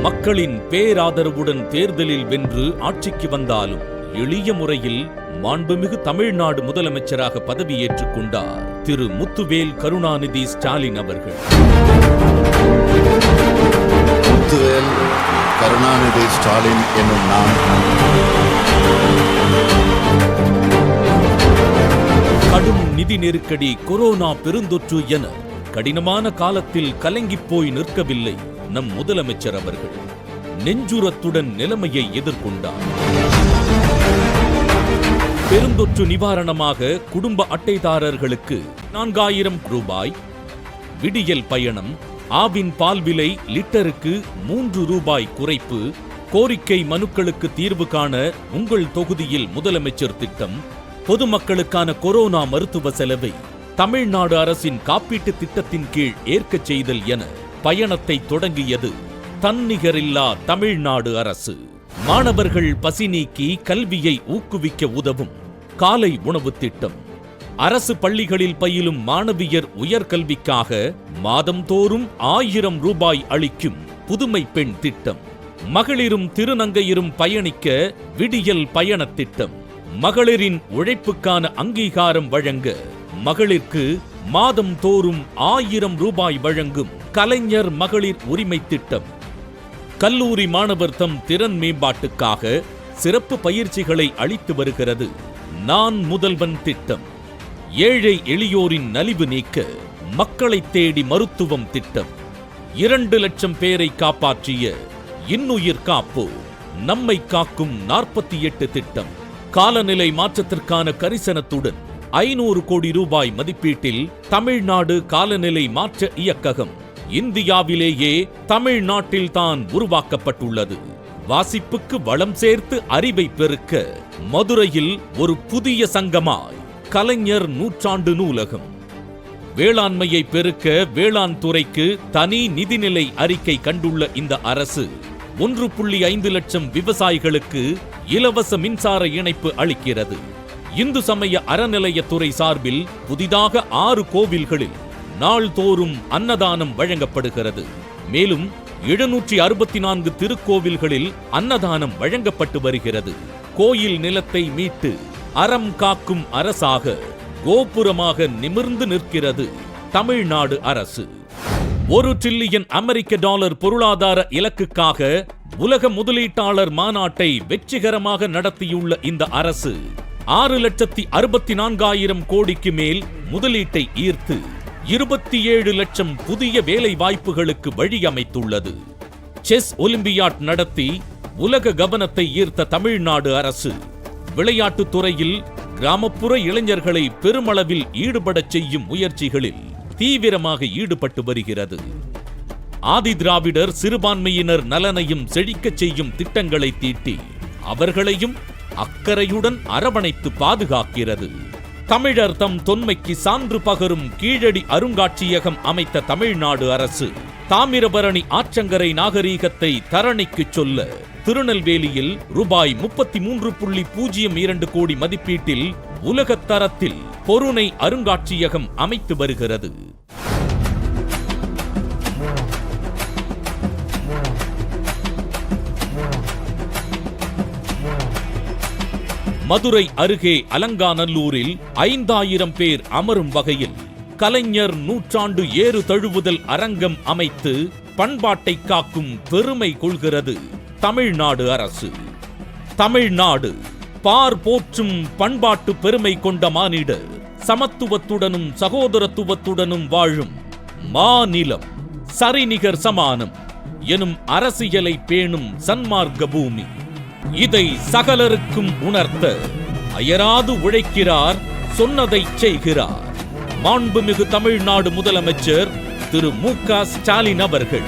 மக்களின் பேராதரவுடன் தேர்தலில் வென்று ஆட்சிக்கு வந்தாலும் எளிய முறையில் மாண்புமிகு தமிழ்நாடு முதலமைச்சராக பதவியேற்றுக் கொண்டார் திரு முத்துவேல் கருணாநிதி ஸ்டாலின் அவர்கள். முத்துவேல் கருணாநிதி ஸ்டாலின் என்னும் நான் கடும் நிதி நெருக்கடி, கொரோனா பெருந்தொற்று என கடினமான காலத்தில் கலங்கிப் போய் நிற்கவில்லை நம் முதலமைச்சர் அவர்கள். நெஞ்சுரத்துடன் நிலைமையை எதிர்கொண்டார். பெருந்தொற்று நிவாரணமாக குடும்ப அட்டைதாரர்களுக்கு 4000 ரூபாய், விடியல் பயணம், ஆவின் பால் விலை லிட்டருக்கு 3 ரூபாய் குறைப்பு, கோரிக்கை மனுக்களுக்கு தீர்வு காண உங்கள் தொகுதியில் முதலமைச்சர் திட்டம், பொதுமக்களுக்கான கொரோனா மருத்துவ செலவை தமிழ்நாடு அரசின் காப்பீட்டு திட்டத்தின் கீழ் ஏற்கச் செய்தல் என பயணத்தை தொடங்கியது தன்னிகரில்லா தமிழ்நாடு அரசு. மாணவர்கள் பசி நீக்கி கல்வியை ஊக்குவிக்க உதவும் காலை உணவு திட்டம், அரசு பள்ளிகளில் பயிலும் மாணவியர் உயர்கல்விக்காக மாதந்தோறும் 1000 ரூபாய் அளிக்கும் புதுமை பெண் திட்டம், மகளிரும் திருநங்கையரும் பயணிக்க விடியல் பயணத் திட்டம், மகளிரின் உழைப்புக்கான அங்கீகாரம் வழங்க மகளிருக்கு மாதம் தோறும் 1000 ரூபாய் வழங்கும் கலைஞர் மகளிர் உரிமை திட்டம், கல்லூரி மாணவர் தம் திறன் மேம்பாட்டுக்காக சிறப்பு பயிற்சிகளை அளித்து வருகிறது நான் முதல்வன் திட்டம், ஏழை எளியோரின் நலிவு நீக்க மக்களை தேடி மருத்துவம் திட்டம், 2 லட்சம் பேரை காப்பாற்றிய இன்னுயிர் காப்போ நம்மை காக்கும் 48 திட்டம், காலநிலை மாற்றத்திற்கான கரிசனத்துடன் 500 கோடி ரூபாய் மதிப்பீட்டில் தமிழ்நாடு காலநிலை மாற்ற இயக்ககம் இந்தியாவிலேயே தமிழ்நாட்டில் தான் உருவாக்கப்பட்டுள்ளது. வாசிப்புக்கு வளம் சேர்த்து அறிவை பெருக்க மதுரையில் ஒரு புதிய சங்கமாய் கலைஞர் நூற்றாண்டு நூலகம், வேளாண்மையை பெருக்க வேளாண் துறைக்கு தனி நிதிநிலை அறிக்கை கண்டுள்ள இந்த அரசு 1.5 லட்சம் விவசாயிகளுக்கு இலவச மின்சார இணைப்பு அளிக்கிறது. இந்து சமய அறநிலையத்துறை சார்பில் புதிதாக 6 கோவில்களில் நாள்தோறும் அன்னதானம் வழங்கப்படுகிறது. மேலும் 764 திருக்கோவில்களில் அன்னதானம் வழங்கப்பட்டு வருகிறது. கோயில் நிலத்தை மீட்டு அறம் காக்கும் அரசாக கோபுரமாக நிமிர்ந்து நிற்கிறது தமிழ்நாடு அரசு. $1 டிரில்லியன் அமெரிக்க டாலர் பொருளாதார இலக்குக்காக உலக முதலீட்டாளர் மாநாட்டை வெற்றிகரமாக நடத்தியுள்ள இந்த அரசு 6,64,000 கோடிக்கு மேல் முதலீட்டை ஈர்த்து 27 லட்சம் புதிய வேலை வாய்ப்புகளுக்கு வழி அமைத்துள்ளது. செஸ் ஒலிம்பியாட் நடத்தி உலக கவனத்தை ஈர்த்த தமிழ்நாடு அரசு விளையாட்டுத் துறையில் கிராமப்புற இளைஞர்களை பெருமளவில் ஈடுபடச் செய்யும் முயற்சிகளில் தீவிரமாக ஈடுபட்டு வருகிறது. ஆதி திராவிடர் சிறுபான்மையினர் நலனையும் செழிக்கச் செய்யும் திட்டங்களை தீட்டி அவர்களையும் அக்கறையுடன் அரவணைத்து பாதுகாக்கிறது. தமிழர் தம் தொன்மைக்கு சான்று பகரும் கீழடி அருங்காட்சியகம் அமைத்த தமிழ்நாடு அரசு தாமிரபரணி ஆற்றங்கரை நாகரீகத்தை தரணிக்கு சொல்ல திருநெல்வேலியில் ரூபாய் 33.02 கோடி மதிப்பீட்டில் உலகத் தரத்தில் பொருணை அருங்காட்சியகம் அமைத்து வருகிறது. மதுரை அருகே அலங்காநல்லூரில் 5000 பேர் அமரும் வகையில் கலைஞர் நூற்றாண்டு ஏறு தழுவுதல் அரங்கம் அமைத்து பண்பாட்டை காக்கும் பெருமை கொள்கிறது தமிழ்நாடு அரசு. தமிழ்நாடு பார் போற்றும் பண்பாட்டு பெருமை கொண்ட மானிடர், சமத்துவத்துடனும் சகோதரத்துவத்துடனும் வாழும் மாநிலம், சரிநிகர் சமானம் எனும் அரசியலை பேணும் சன்மார்க்க பூமி. இதை சகலருக்கும் உணர்த்த அயராது உழைக்கிறார், சொன்னதை செய்கிறார் மாண்புமிகு தமிழ்நாடு முதலமைச்சர் திரு மு.க. ஸ்டாலின் அவர்கள்.